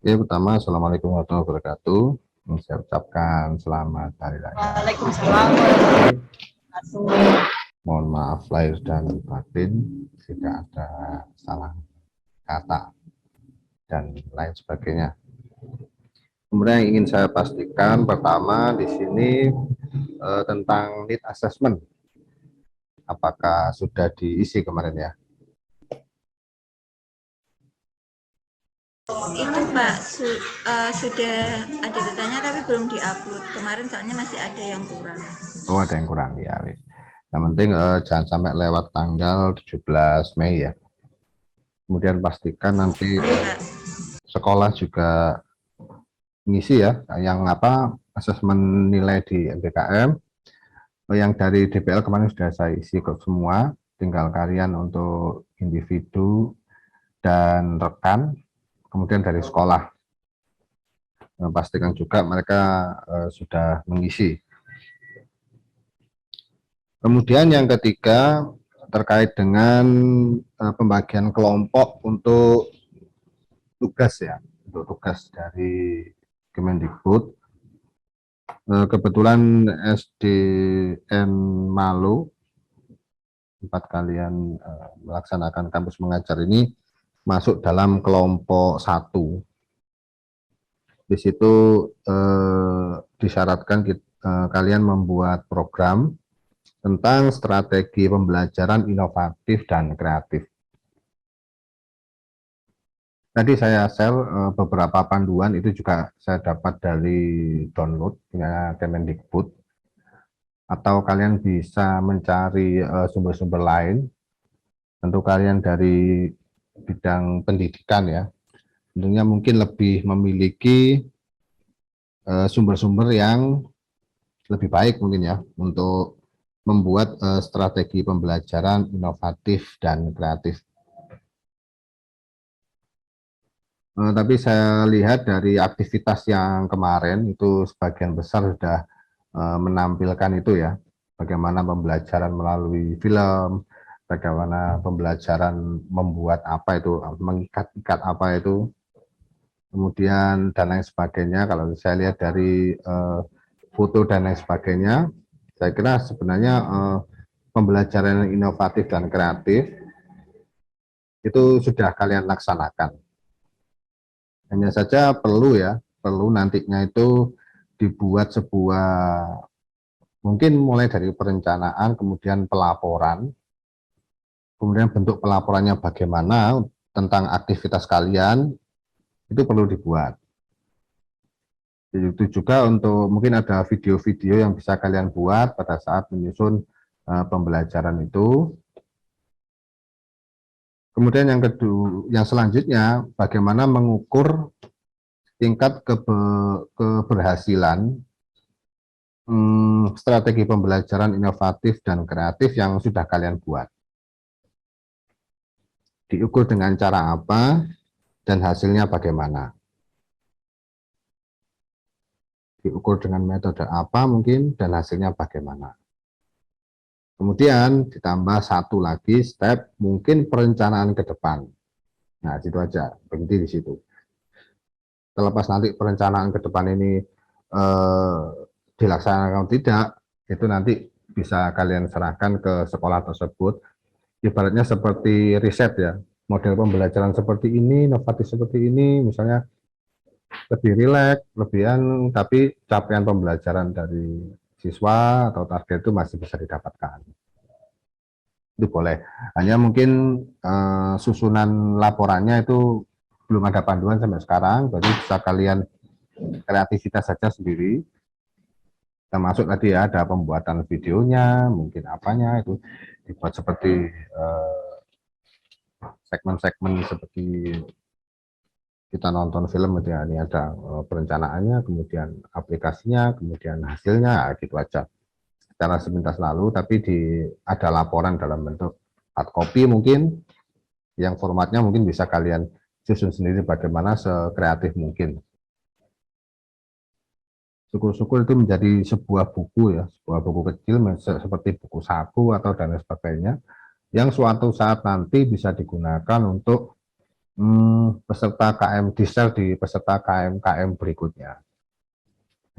Ya, pertama, Assalamualaikum warahmatullahi wabarakatuh. Saya ucapkan selamat Hari Raya. Waalaikumsalam warahmatullahi wabarakatuh. Mohon maaf lahir dan batin jika ada salah kata dan lain sebagainya. Kemudian yang ingin saya pastikan pertama di sini tentang need assessment. Apakah sudah diisi kemarin ya? Itu Pak, sudah ada datanya tapi belum diupload. Kemarin soalnya masih ada yang kurang. Oh, ada yang kurang ya. Yang penting jangan sampai lewat tanggal 17 Mei ya. Kemudian pastikan nanti sekolah juga ngisi ya, yang apa asesmen nilai di MBKM. Yang dari DPL kemarin sudah saya isi ke semua, tinggal kalian untuk individu dan rekan, kemudian dari sekolah pastikan juga mereka sudah mengisi. Kemudian yang ketiga terkait dengan pembagian kelompok untuk tugas ya, untuk tugas dari Kemendikbud. Kebetulan SDN Malu tempat kalian melaksanakan kampus mengajar ini masuk dalam kelompok 1. Di situ disyaratkan kalian membuat program tentang strategi pembelajaran inovatif dan kreatif. Tadi saya share beberapa panduan, itu juga saya dapat dari download punya Kemendikbud, atau kalian bisa mencari sumber-sumber lain. Tentu kalian dari bidang pendidikan ya, tentunya mungkin lebih memiliki sumber-sumber yang lebih baik mungkin ya untuk membuat strategi pembelajaran inovatif dan kreatif. Tapi saya lihat dari aktivitas yang kemarin itu sebagian besar sudah menampilkan itu ya, bagaimana pembelajaran melalui film, bagaimana pembelajaran membuat apa itu, mengikat-ikat apa itu, kemudian dan lain sebagainya. Kalau saya lihat dari foto dan lain sebagainya, saya kira sebenarnya pembelajaran yang inovatif dan kreatif itu sudah kalian laksanakan. Hanya saja perlu nantinya itu dibuat sebuah, mungkin mulai dari perencanaan, kemudian pelaporan, kemudian bentuk pelaporannya bagaimana tentang aktivitas kalian, itu perlu dibuat. Itu juga untuk mungkin ada video-video yang bisa kalian buat pada saat menyusun pembelajaran itu. Kemudian yang kedua, yang selanjutnya, bagaimana mengukur tingkat keberhasilan strategi pembelajaran inovatif dan kreatif yang sudah kalian buat. Diukur dengan cara apa dan hasilnya bagaimana. Diukur dengan metode apa mungkin dan hasilnya bagaimana. Kemudian ditambah satu lagi step mungkin perencanaan ke depan. Nah, itu aja, berhenti di situ. Terlepas nanti perencanaan ke depan ini dilaksanakan atau tidak, itu nanti bisa kalian serahkan ke sekolah tersebut. Ibaratnya seperti riset ya, model pembelajaran seperti ini, inovatif seperti ini, misalnya lebih rileks, lebihan, tapi capaian pembelajaran dari siswa atau target itu masih bisa didapatkan. Itu boleh. Hanya mungkin susunan laporannya itu belum ada panduan sampai sekarang, jadi bisa kalian kreativitas saja sendiri. Termasuk tadi ya, ada pembuatan videonya, mungkin apanya itu dibuat seperti segmen-segmen seperti kita nonton film gitu ya, ini ada perencanaannya, kemudian aplikasinya, kemudian hasilnya, gitu aja. Secara sepintas lalu, tapi ada laporan dalam bentuk hard copy mungkin, yang formatnya mungkin bisa kalian susun sendiri bagaimana sekreatif mungkin. Syukur-syukur itu menjadi sebuah buku ya, sebuah buku kecil seperti buku saku atau dan sebagainya, yang suatu saat nanti bisa digunakan untuk Peserta KM di-share di peserta KM berikutnya.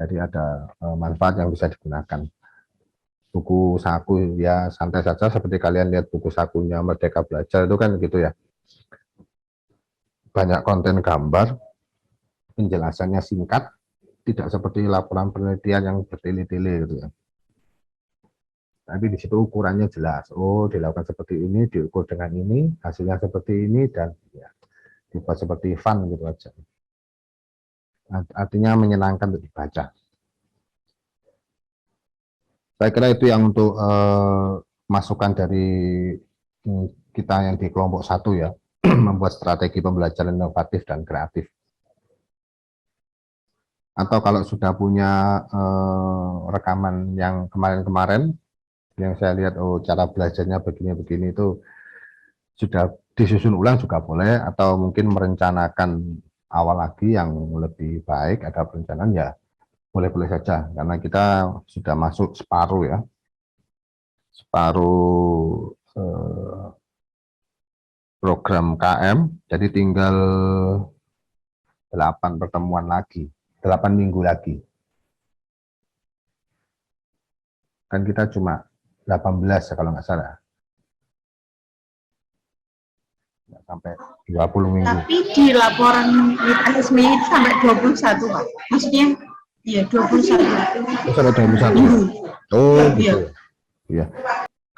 Jadi ada manfaat yang bisa digunakan. Buku saku ya santai saja, seperti kalian lihat buku sakunya Merdeka Belajar itu kan gitu ya. Banyak konten gambar, penjelasannya singkat, tidak seperti laporan penelitian yang bertele-tele gitu ya. Tapi di situ ukurannya jelas. Oh, dilakukan seperti ini, diukur dengan ini, hasilnya seperti ini, dan ya, dibuat seperti fun gitu aja. Artinya menyenangkan untuk dibaca. Saya kira itu yang untuk masukan dari kita yang di kelompok 1 ya, membuat strategi pembelajaran inovatif dan kreatif. Atau kalau sudah punya rekaman yang kemarin-kemarin, yang saya lihat, oh cara belajarnya begini-begini, itu sudah disusun ulang juga boleh, atau mungkin merencanakan awal lagi yang lebih baik, ada perencanaan ya boleh-boleh saja, karena kita sudah masuk separuh ya, separuh program KM, jadi tinggal 8 pertemuan lagi, 8 minggu lagi. Kan kita cuma 18 ya, kalau nggak salah. Nggak sampai 20 minggu. Tapi di laporan assessment itu sampai 21, Pak. Maksudnya, iya 21. Oh, sampai 21. Oh, gitu. Iya.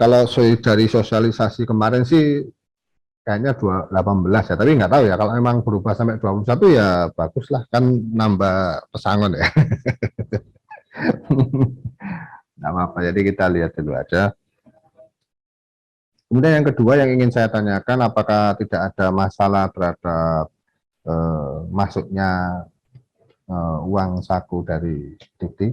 Kalau dari sosialisasi kemarin sih kayaknya 18 ya, tapi nggak tahu ya, kalau memang berubah sampai 21 ya baguslah, kan nambah pesangon ya. Nggak apa-apa, jadi kita lihat dulu aja. Kemudian yang kedua yang ingin saya tanyakan, apakah tidak ada masalah terhadap masuknya uang saku dari Dikti?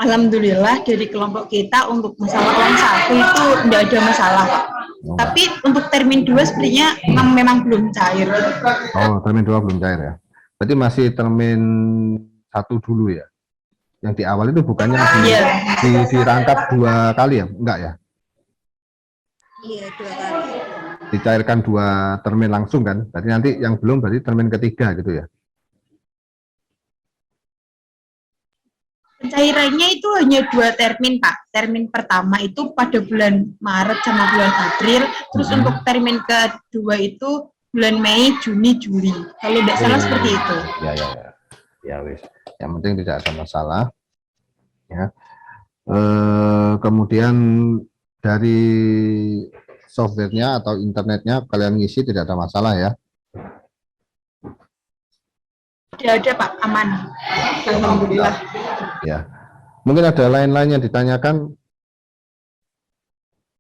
Alhamdulillah dari kelompok kita untuk masalah uang saku itu tidak ada masalah, Pak. Oh, tapi untuk termin 2 sebenarnya memang belum cair. Oh, termin 2 belum cair ya. Berarti masih termin 1 dulu ya. Yang di awal itu bukannya dirangkap 2 kali ya? Enggak ya? Iya, 2 kali. Dicairkan 2 termin langsung kan? Berarti nanti yang belum berarti termin ketiga gitu ya? Pencairannya itu hanya 2 termin, Pak. Termin pertama itu pada bulan Maret sama bulan April. Terus untuk termin kedua itu bulan Mei, Juni, Juli. Kalau tidak salah seperti itu. Ya wis. Yang penting tidak ada masalah. Ya. Kemudian dari softwarenya atau internetnya kalian ngisi tidak ada masalah ya? Tidak ada, Pak, aman. Alhamdulillah. Ya, mungkin ada lain-lain yang ditanyakan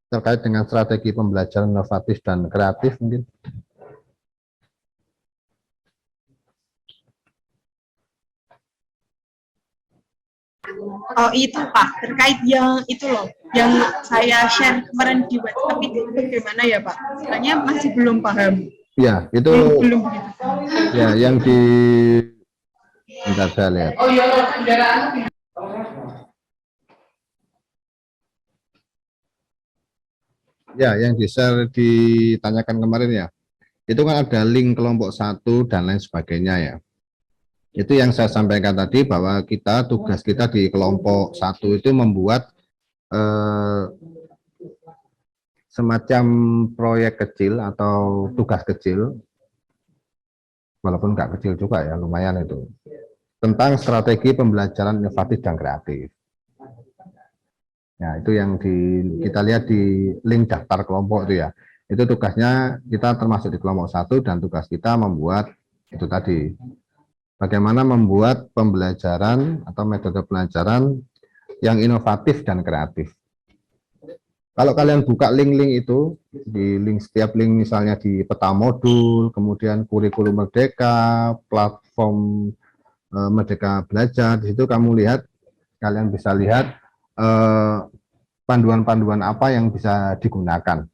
terkait dengan strategi pembelajaran inovatif dan kreatif mungkin. Oh itu Pak, terkait yang itu loh, yang saya share kemarin di WhatsApp itu bagaimana ya Pak? Soalnya masih belum paham. Ya, itu belum ya yang di bentar saya lihat. Oh iya, ya, yang di-share ditanyakan kemarin ya. Itu kan ada link kelompok 1 dan lain sebagainya ya. Itu yang saya sampaikan tadi, bahwa tugas kita di kelompok 1 itu membuat semacam proyek kecil atau tugas kecil, walaupun nggak kecil juga ya, lumayan itu, tentang strategi pembelajaran inovatif dan kreatif. Nah, itu yang kita lihat di link daftar kelompok itu ya. Itu tugasnya kita termasuk di kelompok 1 dan tugas kita membuat itu tadi. Bagaimana membuat pembelajaran atau metode pelajaran yang inovatif dan kreatif. Kalau kalian buka link-link itu, di setiap link misalnya di peta modul, kemudian kurikulum Merdeka, platform Merdeka Belajar, di situ kalian bisa lihat panduan-panduan apa yang bisa digunakan.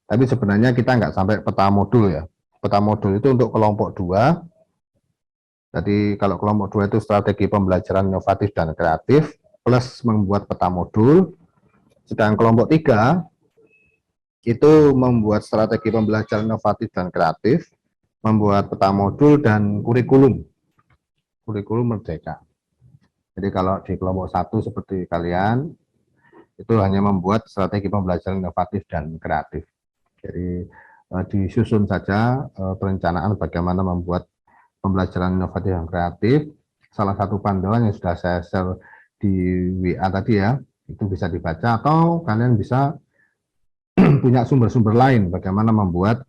Tapi sebenarnya kita nggak sampai peta modul ya. Peta modul itu untuk kelompok 2. Jadi kalau kelompok 2 itu strategi pembelajaran inovatif dan kreatif, plus membuat peta modul. Sedang kelompok 3 itu membuat strategi pembelajaran inovatif dan kreatif, membuat peta modul dan kurikulum merdeka. Jadi kalau di kelompok 1 seperti kalian, itu hanya membuat strategi pembelajaran inovatif dan kreatif. Jadi disusun saja perencanaan bagaimana membuat pembelajaran inovatif dan kreatif. Salah satu panduan yang sudah saya share di WA tadi ya, itu bisa dibaca, atau kalian bisa punya sumber-sumber lain bagaimana membuat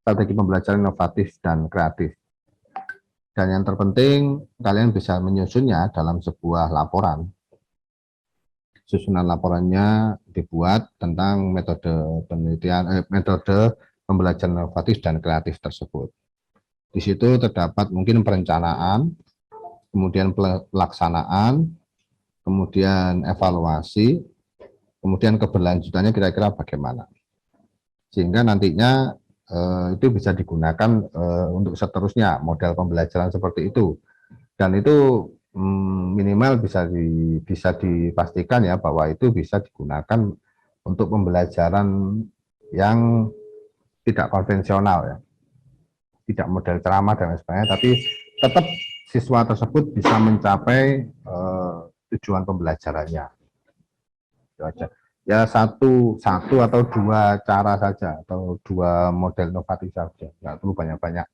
strategi pembelajaran inovatif dan kreatif. Dan yang terpenting, kalian bisa menyusunnya dalam sebuah laporan. Susunan laporannya dibuat tentang metode penelitian, metode pembelajaran inovatif dan kreatif tersebut. Di situ terdapat mungkin perencanaan, kemudian pelaksanaan, kemudian evaluasi, kemudian keberlanjutannya kira-kira bagaimana. Sehingga nantinya itu bisa digunakan untuk seterusnya model pembelajaran seperti itu. Dan itu minimal bisa dipastikan ya bahwa itu bisa digunakan untuk pembelajaran yang tidak konvensional ya, tidak model ceramah dan lain sebagainya, tapi tetap siswa tersebut bisa mencapai tujuan pembelajarannya. Itu aja. Ya satu atau dua cara saja atau dua model inovatif saja, nggak perlu banyak-banyak.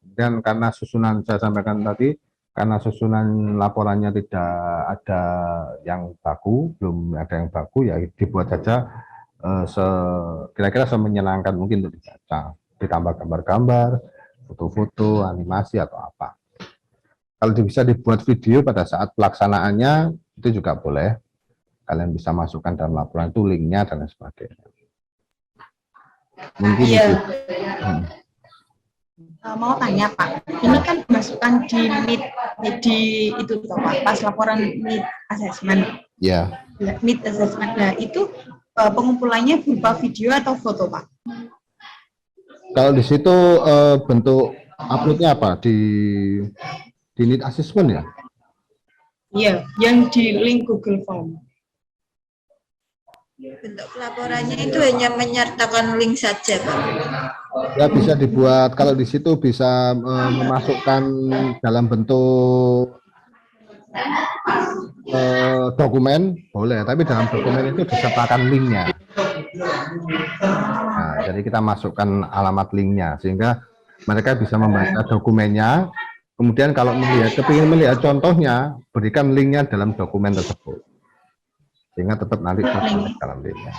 Dan karena susunan saya sampaikan tadi, karena susunan laporannya tidak ada yang baku, belum ada yang baku, ya dibuat saja kira-kira semenyenangkan mungkin untuk dibaca, ditambah gambar-gambar, foto-foto, animasi atau apa. Kalau bisa dibuat video pada saat pelaksanaannya itu juga boleh. Kalian bisa masukkan dalam laporan itu linknya dan lain sebagainya. Mungkin Iya. itu. Mau tanya Pak, ini kan dimasukkan di Meet, di itu Pak, pas laporan Meet Assessment. Ya. Meet Assessment, nah itu pengumpulannya berupa video atau foto Pak? Kalau di situ bentuk uploadnya apa? Di Meet Assessment ya? Iya, yang di link Google Form. Bentuk pelaporannya itu hanya menyertakan link saja, Pak. Ya bisa dibuat, kalau di situ bisa memasukkan dalam bentuk dokumen, boleh, tapi dalam dokumen itu disertakan linknya. Nah, jadi kita masukkan alamat linknya, sehingga mereka bisa membaca dokumennya, kemudian kalau kepingin melihat contohnya, berikan linknya dalam dokumen tersebut. Sehingga tetap nanti terdapat dalam linknya.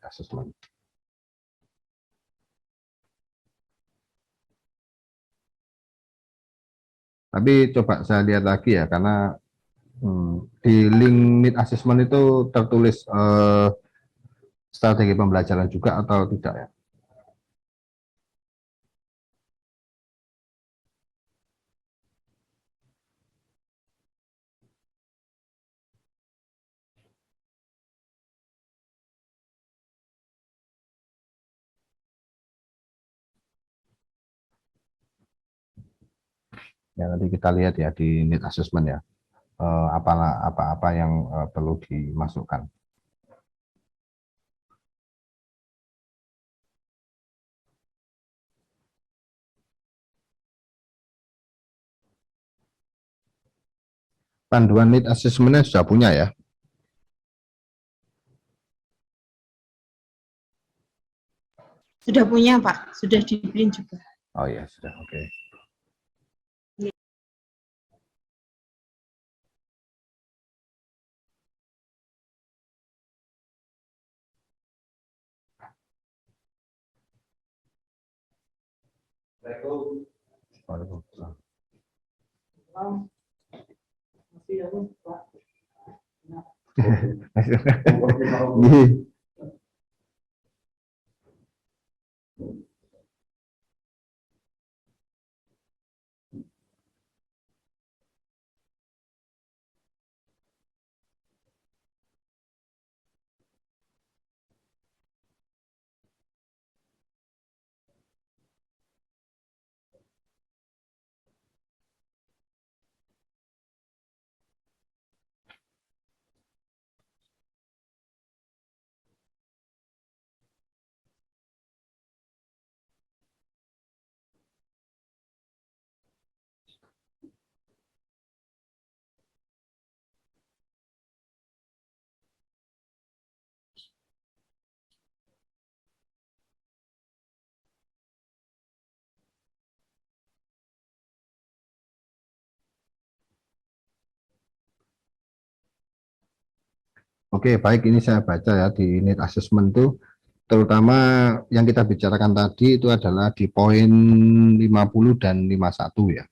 Assessment. Tapi coba saya lihat lagi ya, karena di link Meet Assessment itu tertulis strategi pembelajaran juga atau tidak ya? Ya nanti kita lihat ya di Meet Assessment ya, apa-apa yang perlu dimasukkan. Panduan Meet Assessment-nya sudah punya ya? Sudah punya Pak, sudah di print juga. Oh ya, sudah, oke. Okay. Waalaikumsalam. Oke, baik, ini saya baca ya di need assessment itu, terutama yang kita bicarakan tadi itu adalah di poin 50 dan 51 ya.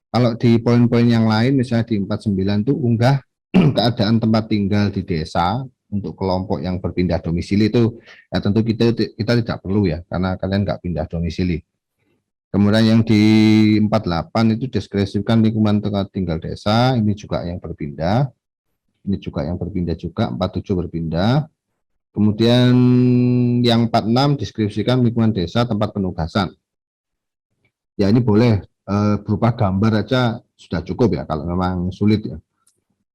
Kalau di poin-poin yang lain, misalnya di 49 itu unggah keadaan tempat tinggal di desa untuk kelompok yang berpindah domisili itu, ya tentu kita tidak perlu ya, karena kalian nggak pindah domisili. Kemudian yang di 48 itu deskripsikan lingkungan tempat tinggal desa, ini juga yang berpindah. Ini juga yang berpindah juga, 47 berpindah. Kemudian yang 46 deskripsikan lingkungan desa tempat penugasan. Ya ini boleh berupa gambar aja sudah cukup ya kalau memang sulit ya.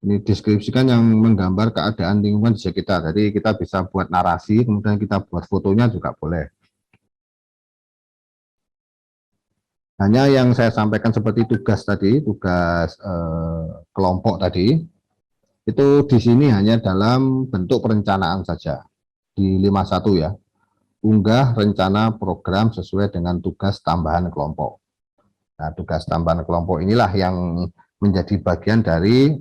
Ini deskripsikan yang menggambar keadaan lingkungan di sekitar. Jadi kita bisa buat narasi, kemudian kita buat fotonya juga boleh. Hanya yang saya sampaikan seperti tugas tadi, tugas kelompok tadi, itu di sini hanya dalam bentuk perencanaan saja. Di 51 ya, unggah rencana program sesuai dengan tugas tambahan kelompok. Nah, tugas tambahan kelompok inilah yang menjadi bagian dari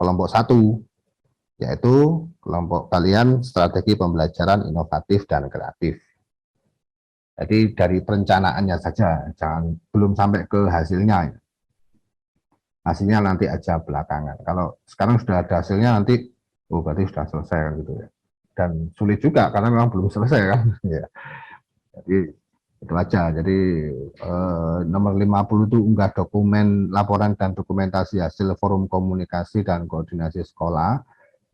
kelompok 1, yaitu kelompok kalian strategi pembelajaran inovatif dan kreatif. Jadi dari perencanaannya saja, belum sampai ke hasilnya. Hasilnya nanti aja belakangan. Kalau sekarang sudah ada hasilnya nanti, oh berarti sudah selesai gitu ya. Dan sulit juga karena memang belum selesai kan. Ya. Jadi itu aja. Jadi nomor 50 itu unggah dokumen laporan dan dokumentasi hasil forum komunikasi dan koordinasi sekolah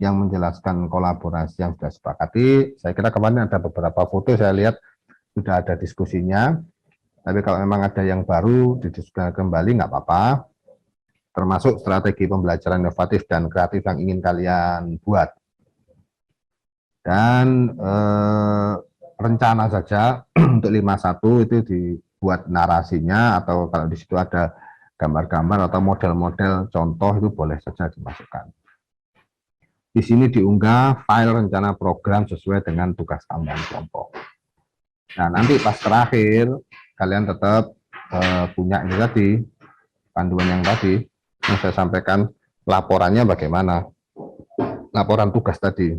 yang menjelaskan kolaborasi yang sudah sepakati. Saya kira kemarin ada beberapa foto saya lihat sudah ada diskusinya. Tapi kalau memang ada yang baru didiskusikan kembali nggak apa-apa. Termasuk strategi pembelajaran inovatif dan kreatif yang ingin kalian buat. Dan rencana saja untuk 51 itu dibuat narasinya, atau kalau di situ ada gambar-gambar atau model-model contoh itu boleh saja dimasukkan. Di sini diunggah file rencana program sesuai dengan tugas tambahan kelompok. Nah nanti pas terakhir kalian tetap punya ini tadi, panduan yang tadi yang saya sampaikan, laporannya bagaimana, laporan tugas tadi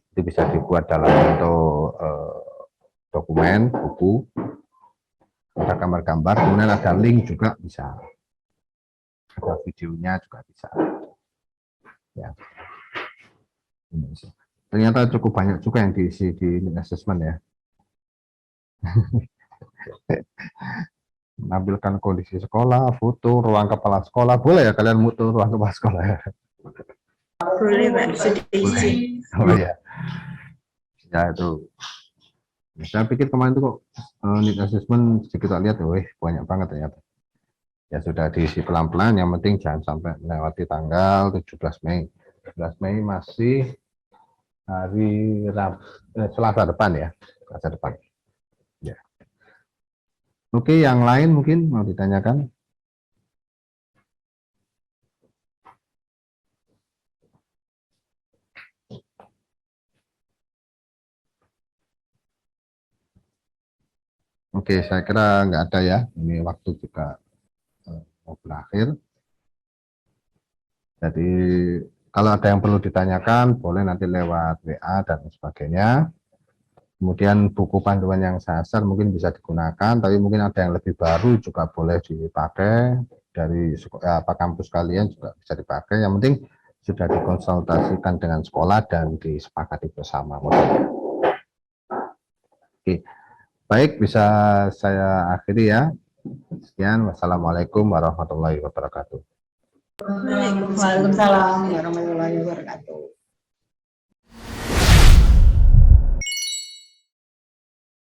itu bisa dibuat dalam bentuk dokumen, buku, ada gambar-gambar, kemudian ada link juga bisa, ada videonya juga bisa. Ya. Ternyata cukup banyak juga yang diisi di assessment ya. Menampilkan kondisi sekolah, foto ruang kepala sekolah, boleh ya kalian foto ruang kepala sekolah ya? Boleh Pak, sudah izin. Oh ya, ya itu. Saya pikir kemarin itu kok need assessment sedikit lihat, banyak banget ternyata. Ya sudah diisi pelan-pelan, yang penting jangan sampai melewati tanggal 17 Mei. 17 Mei masih hari Selasa depan ya, Selasa depan. Ya. Oke, yang lain mungkin mau ditanyakan? Oke, saya kira nggak ada ya. Ini waktu juga mau berakhir. Jadi kalau ada yang perlu ditanyakan, boleh nanti lewat WA dan sebagainya. Kemudian buku panduan yang saya share mungkin bisa digunakan, tapi mungkin ada yang lebih baru juga boleh dipakai dari kampus kalian juga bisa dipakai. Yang penting sudah dikonsultasikan dengan sekolah dan disepakati bersama modelnya. Oke, baik, bisa saya akhiri ya. Sekian, wassalamualaikum warahmatullahi wabarakatuh. Waalaikumsalam warahmatullahi wabarakatuh.